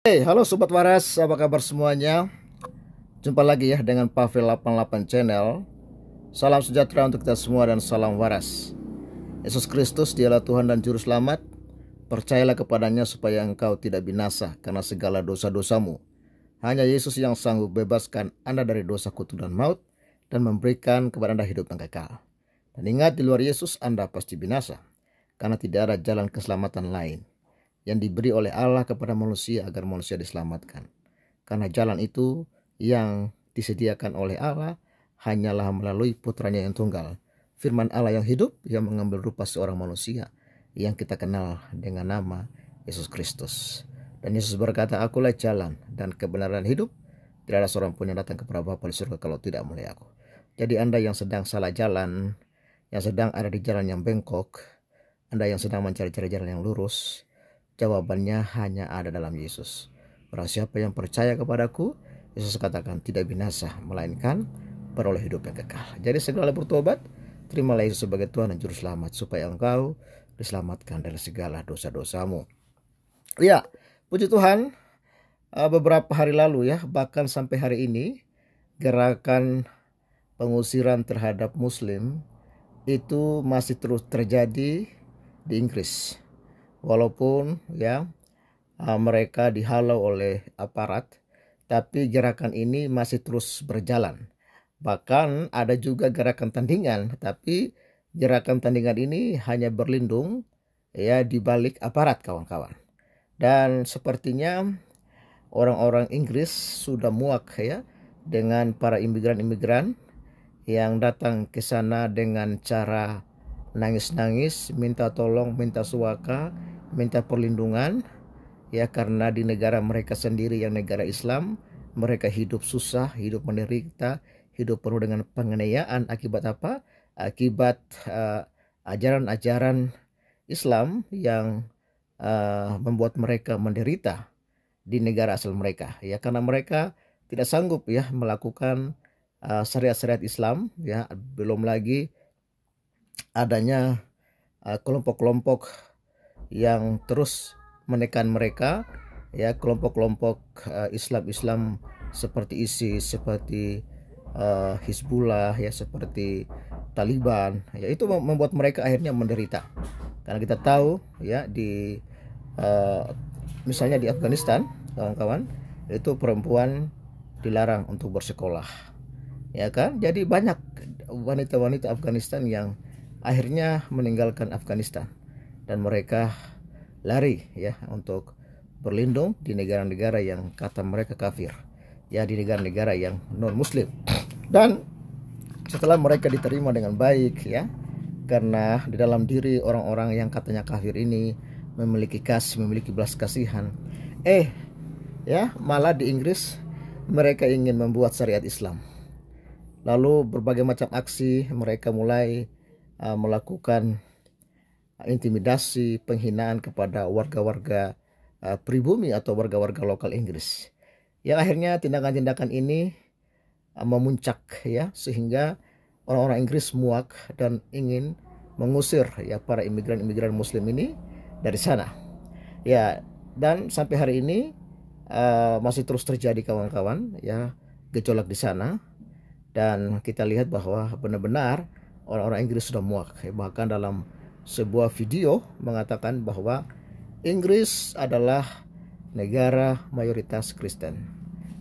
Hey, halo Sobat Waras, apa kabar semuanya? Jumpa lagi ya dengan Pavel 88 Channel. Salam sejahtera untuk kita semua dan salam waras. Yesus Kristus dialah Tuhan dan Juru Selamat. Percayalah kepadanya supaya engkau tidak binasa karena segala dosa-dosamu. Hanya Yesus yang sanggup bebaskan Anda dari dosa kutuk dan maut dan memberikan kepada Anda hidup yang kekal. Dan ingat, di luar Yesus Anda pasti binasa, karena tidak ada jalan keselamatan lain yang diberi oleh Allah kepada manusia agar manusia diselamatkan. Karena jalan itu yang disediakan oleh Allah hanyalah melalui putranya yang tunggal, firman Allah yang hidup, yang mengambil rupa seorang manusia yang kita kenal dengan nama Yesus Kristus. Dan Yesus berkata, "Akulah jalan dan kebenaran hidup. Tidak ada seorang pun yang datang kepada Bapa di surga kalau tidak melalui aku." Jadi Anda yang sedang salah jalan, yang sedang ada di jalan yang bengkok, Anda yang sedang mencari-cari jalan yang lurus, jawabannya hanya ada dalam Yesus. Barang siapa yang percaya kepadaku, Yesus katakan, tidak binasa, melainkan beroleh hidup yang kekal. Jadi segala bertobat, terimalah Yesus sebagai Tuhan dan Juru Selamat, supaya engkau diselamatkan dari segala dosa-dosamu. Ya, puji Tuhan, beberapa hari lalu ya, bahkan sampai hari ini, gerakan pengusiran terhadap Muslim itu masih terus terjadi di Inggris. Walaupun ya mereka dihalau oleh aparat, tapi gerakan ini masih terus berjalan. Bahkan ada juga gerakan tandingan, tapi gerakan tandingan ini hanya berlindung ya di balik aparat, kawan-kawan. Dan sepertinya orang-orang Inggris sudah muak ya dengan para imigran-imigran yang datang ke sana dengan cara nangis-nangis, minta tolong, minta suaka, minta perlindungan ya, karena di negara mereka sendiri yang negara Islam, mereka hidup susah, hidup menderita, hidup penuh dengan penganiayaan. Akibat apa? Akibat ajaran-ajaran Islam yang membuat mereka menderita di negara asal mereka ya, karena mereka tidak sanggup ya melakukan syariat-syariat Islam ya. Belum lagi adanya kelompok-kelompok yang terus menekan mereka ya, kelompok-kelompok Islam-Islam seperti ISIS, seperti Hizbullah ya, seperti Taliban ya. Itu membuat mereka akhirnya menderita. Karena kita tahu ya, di misalnya di Afghanistan, kawan-kawan, itu perempuan dilarang untuk bersekolah ya kan. Jadi banyak wanita-wanita Afghanistan yang akhirnya meninggalkan Afghanistan dan mereka lari ya untuk berlindung di negara-negara yang kata mereka kafir ya, di negara-negara yang non muslim. Dan setelah mereka diterima dengan baik ya, karena di dalam diri orang-orang yang katanya kafir ini memiliki kasih, memiliki belas kasihan, ya malah di Inggris mereka ingin membuat syariat Islam. Lalu berbagai macam aksi mereka mulai melakukan intimidasi, penghinaan kepada warga-warga pribumi atau warga-warga lokal Inggris. Yang akhirnya tindakan-tindakan ini memuncak ya, sehingga orang-orang Inggris muak dan ingin mengusir ya para imigran-imigran Muslim ini dari sana. Ya, dan sampai hari ini masih terus terjadi, kawan-kawan ya, gejolak di sana. Dan kita lihat bahwa benar-benar orang-orang Inggris sudah muak. Bahkan dalam sebuah video mengatakan bahwa Inggris adalah negara mayoritas Kristen.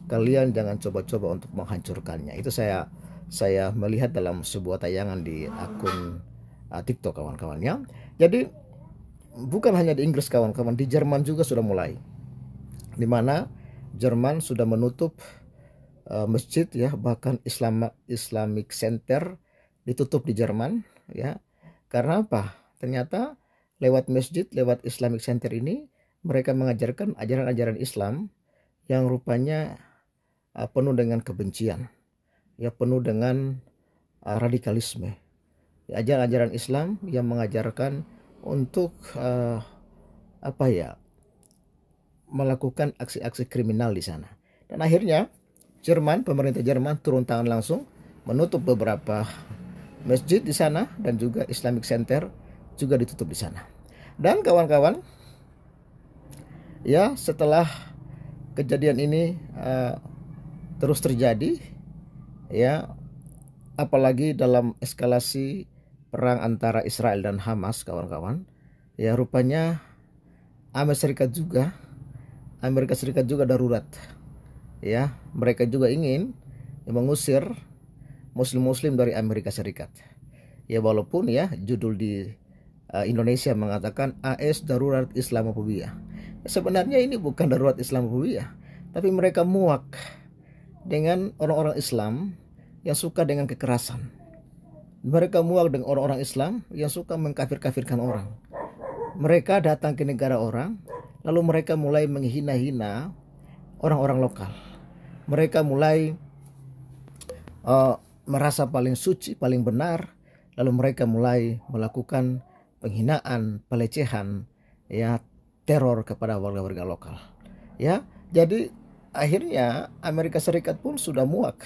Kalian jangan coba-coba untuk menghancurkannya. Itu saya melihat dalam sebuah tayangan di akun TikTok, kawan-kawannya. Jadi bukan hanya di Inggris, kawan-kawan, di Jerman juga sudah mulai. Di mana Jerman sudah menutup masjid ya, bahkan Islamic Center ditutup di Jerman ya. Karena apa? Ternyata lewat masjid, lewat Islamic Center ini mereka mengajarkan ajaran-ajaran Islam yang rupanya penuh dengan kebencian ya, penuh dengan radikalisme. Ajaran-ajaran Islam yang mengajarkan untuk melakukan aksi-aksi kriminal di sana. Dan akhirnya pemerintah Jerman turun tangan langsung menutup beberapa masjid di sana, dan juga Islamic Center juga ditutup di sana. Dan kawan-kawan ya, setelah kejadian ini terus terjadi, ya, apalagi dalam eskalasi perang antara Israel dan Hamas, kawan-kawan. Ya, rupanya Amerika Serikat juga darurat. Ya, mereka juga ingin mengusir muslim-muslim dari Amerika Serikat. Ya, walaupun ya judul di Indonesia mengatakan AS darurat Islamophobia. Sebenarnya ini bukan darurat Islamophobia, tapi mereka muak dengan orang-orang Islam yang suka dengan kekerasan. Mereka muak dengan orang-orang Islam yang suka mengkafir-kafirkan orang. Mereka datang ke negara orang, lalu mereka mulai menghina-hina orang-orang lokal. Mereka mulai merasa paling suci, paling benar, lalu mereka mulai melakukan penghinaan, pelecehan, ya, teror kepada warga-warga lokal. Ya, jadi akhirnya Amerika Serikat pun sudah muak,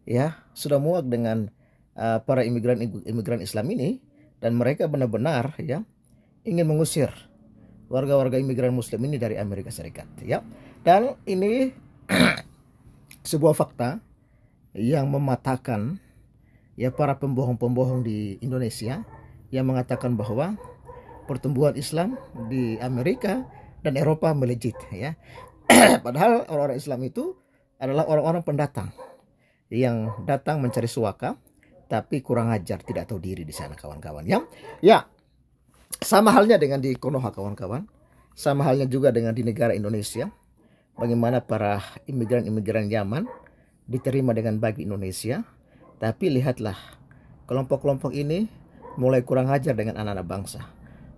ya, sudah muak dengan para imigran Islam ini, dan mereka benar-benar ya ingin mengusir warga-warga imigran Muslim ini dari Amerika Serikat, ya. Dan ini sebuah fakta yang mematahkan ya para pembohong-pembohong di Indonesia yang mengatakan bahwa pertumbuhan Islam di Amerika dan Eropa melejit, ya. Padahal orang-orang Islam itu adalah orang-orang pendatang yang datang mencari suaka, tapi kurang ajar, tidak tahu diri di sana, kawan-kawan, ya. Ya, sama halnya dengan di Konoha, kawan-kawan. Sama halnya juga dengan di negara Indonesia. Bagaimana para imigran-imigran Yaman diterima dengan baik di Indonesia. Tapi lihatlah, kelompok-kelompok ini mulai kurang ajar dengan anak-anak bangsa.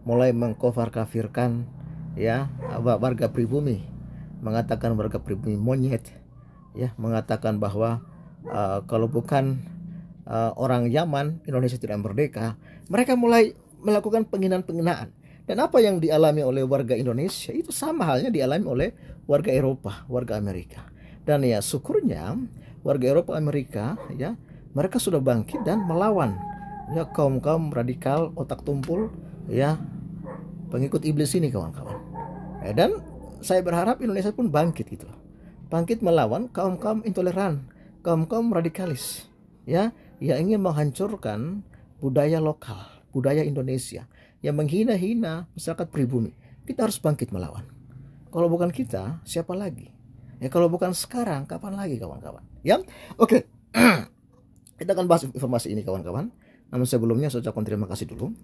Mulai mengkafir-kafirkan ya warga pribumi. Mengatakan warga pribumi monyet. Ya, mengatakan bahwa kalau bukan orang Yaman, Indonesia tidak merdeka. Mereka mulai melakukan penghinaan-penghinaan. Dan apa yang dialami oleh warga Indonesia itu sama halnya dialami oleh warga Eropa, warga Amerika. Dan ya syukurnya warga Eropa, Amerika, ya, mereka sudah bangkit dan melawan ya kaum-kaum radikal otak tumpul, ya, pengikut iblis ini, kawan-kawan. Dan saya berharap Indonesia pun bangkit gitu. Bangkit melawan kaum-kaum intoleran, kaum-kaum radikalis, ya, yang ingin menghancurkan budaya lokal, budaya Indonesia, yang menghina-hina masyarakat pribumi. Kita harus bangkit melawan. Kalau bukan kita, siapa lagi? Ya, kalau bukan sekarang, kapan lagi, kawan-kawan? Ya, oke. Kita akan bahas informasi ini, kawan-kawan. Namun sebelumnya saya ucapkan terima kasih dulu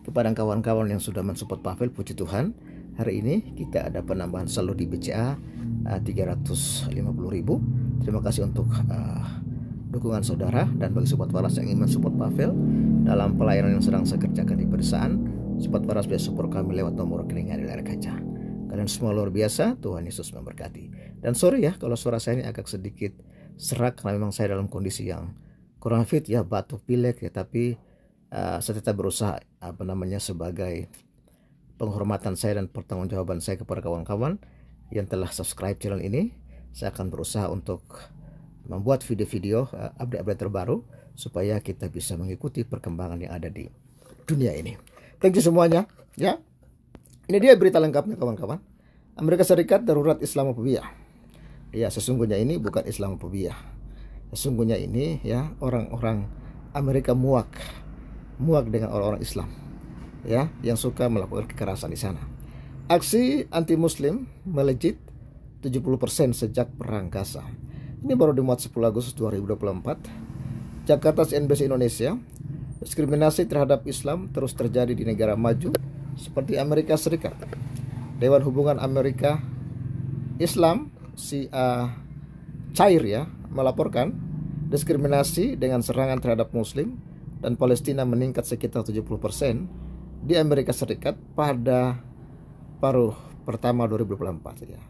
kepada kawan-kawan yang sudah mensupport Pavel. Puji Tuhan, hari ini kita ada penambahan saldo di BCA 350.000. Terima kasih untuk dukungan saudara, dan bagi sobat waras yang ingin mensupport Pavel dalam pelayanan yang sedang saya kerjakan di pedesaan, sobat waras bisa support kami lewat nomor rekening yang di layar kaca. Kalian semua luar biasa, Tuhan Yesus memberkati. Dan sorry ya kalau suara saya ini agak sedikit serak, karena memang saya dalam kondisi yang kurang fit, ya, batuk pilek, ya, tapi saya tetap berusaha sebagai penghormatan saya dan pertanggungjawaban saya kepada kawan-kawan yang telah subscribe channel ini. Saya akan berusaha untuk membuat video-video update-update terbaru supaya kita bisa mengikuti perkembangan yang ada di dunia ini. Thank you semuanya, ya. Ini dia berita lengkapnya, kawan-kawan. Amerika Serikat darurat Islamophobia. Ya, sesungguhnya ini bukan Islamophobia. Sesungguhnya ini ya orang-orang Amerika muak dengan orang-orang Islam, ya, yang suka melakukan kekerasan di sana. Aksi anti Muslim melejit 70% sejak perang Gaza. Ini baru dimuat 10 Agustus 2024. Jakarta, CNBC Indonesia. Diskriminasi terhadap Islam terus terjadi di negara maju seperti Amerika Serikat. Dewan Hubungan Amerika Islam Cair, ya, melaporkan diskriminasi dengan serangan terhadap Muslim dan Palestina meningkat sekitar 70% di Amerika Serikat pada paruh pertama 2024, ya.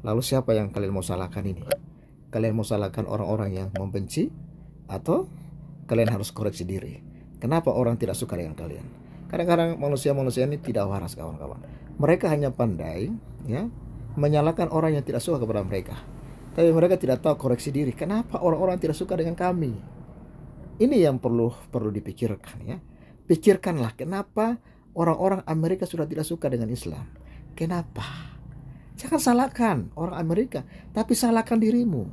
Lalu siapa yang kalian mau salahkan ini? Kalian mau salahkan orang-orang yang membenci, atau kalian harus koreksi diri? Kenapa orang tidak suka dengan kalian? Kadang-kadang manusia-manusia ini tidak waras, kawan-kawan. Mereka hanya pandai, ya, menyalahkan orang yang tidak suka kepada mereka. Tapi mereka tidak tahu koreksi diri. Kenapa orang-orang tidak suka dengan kami? Ini yang perlu dipikirkan, ya. Pikirkanlah kenapa orang-orang Amerika sudah tidak suka dengan Islam. Kenapa? Jangan salahkan orang Amerika, tapi salahkan dirimu.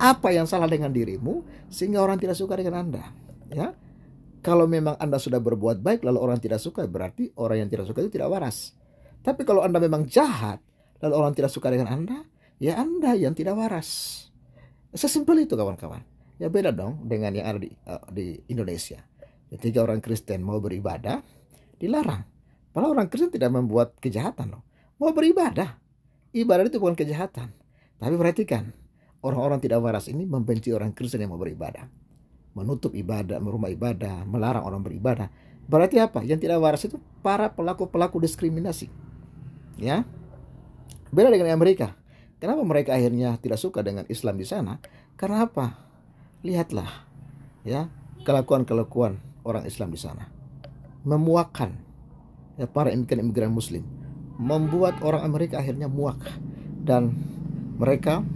Apa yang salah dengan dirimu sehingga orang tidak suka dengan Anda? Ya, kalau memang Anda sudah berbuat baik lalu orang tidak suka, berarti orang yang tidak suka itu tidak waras. Tapi kalau Anda memang jahat lalu orang tidak suka dengan Anda, ya Anda yang tidak waras. Sesimpel itu kawan-kawan. Ya beda dong dengan yang ada di Indonesia. Ketika orang Kristen mau beribadah, dilarang. Padahal orang Kristen tidak membuat kejahatan loh. Mau beribadah. Ibadah itu bukan kejahatan. Tapi perhatikan, orang-orang tidak waras ini membenci orang Kristen yang mau beribadah. Menutup ibadah, rumah ibadah, melarang orang beribadah. Berarti apa? Yang tidak waras itu para pelaku-pelaku diskriminasi. Ya. Beda dengan Amerika. Kenapa mereka akhirnya tidak suka dengan Islam di sana? Karena apa? Lihatlah, ya, kelakuan-kelakuan orang Islam di sana. Memuakkan ya, para imigran Muslim. Membuat orang Amerika akhirnya muak. Dan mereka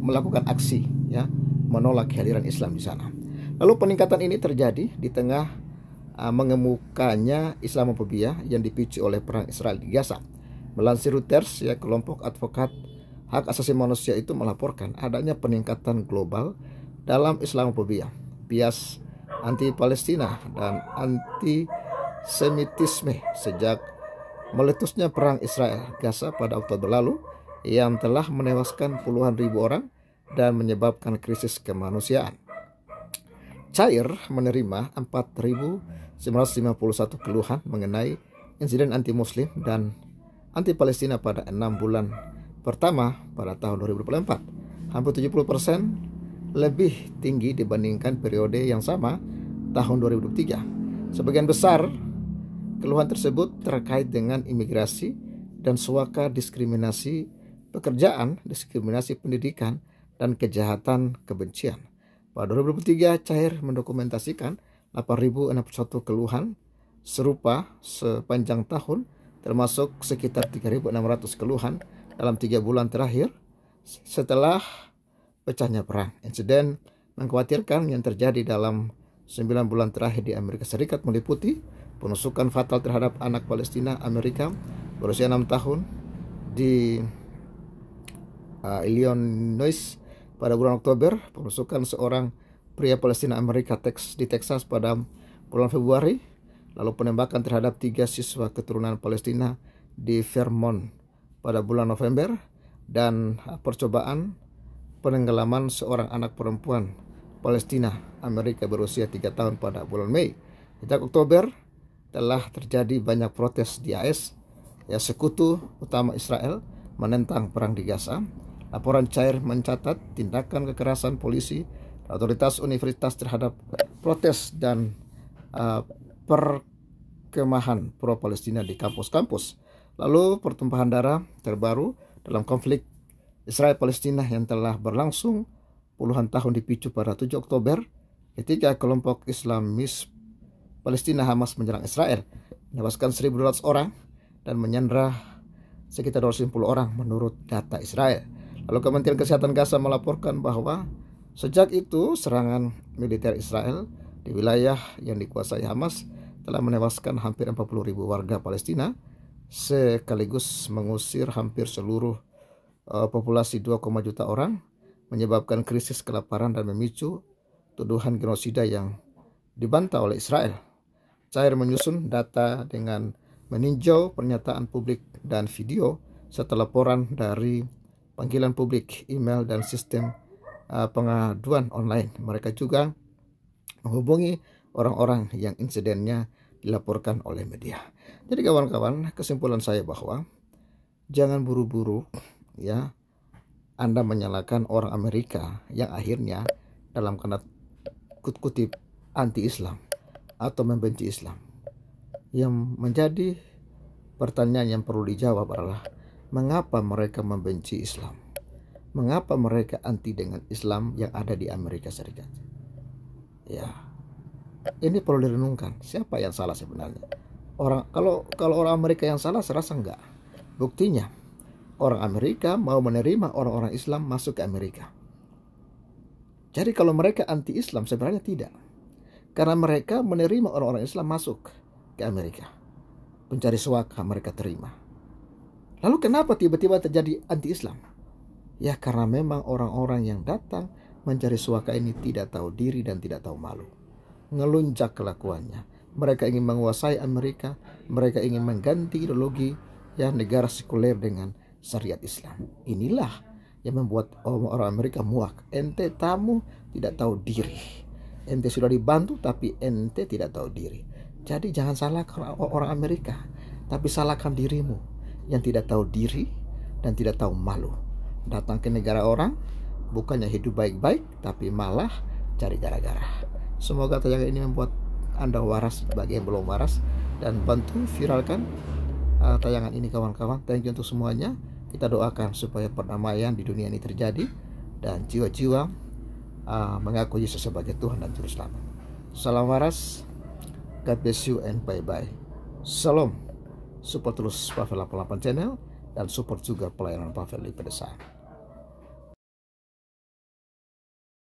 melakukan aksi, ya, menolak kehadiran Islam di sana. Lalu peningkatan ini terjadi di tengah mengemukanya Islamofobia yang dipicu oleh perang Israel di Gaza. Melansir Reuters, ya, kelompok advokat hak asasi manusia itu melaporkan adanya peningkatan global dalam Islamofobia, bias anti-Palestina dan anti-Semitisme sejak meletusnya perang Israel Gaza pada Oktober lalu yang telah menewaskan puluhan ribu orang dan menyebabkan krisis kemanusiaan. Cair menerima 4.951 keluhan mengenai insiden anti-Muslim dan anti-Palestina pada 6 bulan pertama pada tahun 2024. Hampir 70% lebih tinggi dibandingkan periode yang sama tahun 2023. Sebagian besar keluhan tersebut terkait dengan imigrasi dan suaka diskriminasi pekerjaan, diskriminasi pendidikan, dan kejahatan kebencian. Pada 2023, Cair mendokumentasikan 8.061 keluhan serupa sepanjang tahun, termasuk sekitar 3.600 keluhan dalam 3 bulan terakhir setelah pecahnya perang. Insiden mengkhawatirkan yang terjadi dalam 9 bulan terakhir di Amerika Serikat meliputi penusukan fatal terhadap anak Palestina Amerika berusia 6 tahun di Illinois pada bulan Oktober, penusukan seorang pria Palestina Amerika di Texas pada bulan Februari, lalu penembakan terhadap 3 siswa keturunan Palestina di Vermont pada bulan November, dan percobaan penenggelaman seorang anak perempuan Palestina Amerika berusia 3 tahun pada bulan Mei. Sejak Oktober telah terjadi banyak protes di AS, ya, sekutu utama Israel menentang perang di Gaza. Laporan Cair mencatat tindakan kekerasan polisi, otoritas universitas terhadap protes dan perkemahan pro-Palestina di kampus-kampus. Lalu pertumpahan darah terbaru dalam konflik Israel-Palestina yang telah berlangsung puluhan tahun dipicu pada 7 Oktober ketika kelompok Islamis Palestina Hamas menyerang Israel, menewaskan 1.200 orang dan menyandra sekitar 250 orang menurut data Israel. Lalu Kementerian Kesehatan Gaza melaporkan bahwa sejak itu serangan militer Israel di wilayah yang dikuasai Hamas telah menewaskan hampir 40.000 warga Palestina sekaligus mengusir hampir seluruh populasi 2, juta orang, menyebabkan krisis kelaparan dan memicu tuduhan genosida yang dibantah oleh Israel. Cair menyusun data dengan meninjau pernyataan publik dan video serta laporan dari panggilan publik, email, dan sistem pengaduan online. Mereka juga menghubungi orang-orang yang insidennya dilaporkan oleh media. Jadi kawan-kawan, kesimpulan saya bahwa jangan buru-buru, ya, Anda menyalahkan orang Amerika yang akhirnya dalam kutip anti-Islam atau membenci Islam. Yang menjadi pertanyaan yang perlu dijawab adalah mengapa mereka membenci Islam? Mengapa mereka anti dengan Islam yang ada di Amerika Serikat? Ya, ini perlu direnungkan. Siapa yang salah sebenarnya? Kalau orang Amerika yang salah, saya rasa enggak. Buktinya, orang Amerika mau menerima orang-orang Islam masuk ke Amerika. Jadi kalau mereka anti-Islam, sebenarnya tidak. Karena mereka menerima orang-orang Islam masuk ke Amerika. Pencari suaka mereka terima. Lalu kenapa tiba-tiba terjadi anti-Islam? Ya karena memang orang-orang yang datang mencari suaka ini tidak tahu diri dan tidak tahu malu. Ngelunjak kelakuannya. Mereka ingin menguasai Amerika. Mereka ingin mengganti ideologi negara sekuler dengan syariat Islam. Inilah yang membuat orang Amerika muak. Ente tamu tidak tahu diri. Ente sudah dibantu tapi ente tidak tahu diri. Jadi jangan salahkan orang Amerika, tapi salahkan dirimu yang tidak tahu diri dan tidak tahu malu. Datang ke negara orang, bukannya hidup baik-baik, tapi malah cari gara-gara. Semoga tayangan ini membuat Anda waras bagi yang belum waras, dan bantu viralkan tayangan ini kawan-kawan. Thank you untuk semuanya. Kita doakan supaya perdamaian di dunia ini terjadi dan jiwa-jiwa mengaku Yesus sebagai Tuhan dan Juru Selamat. Salam waras. God bless you and bye-bye. Salam. Support terus Pavel 88 channel dan support juga pelayanan Pavel di pedesaan.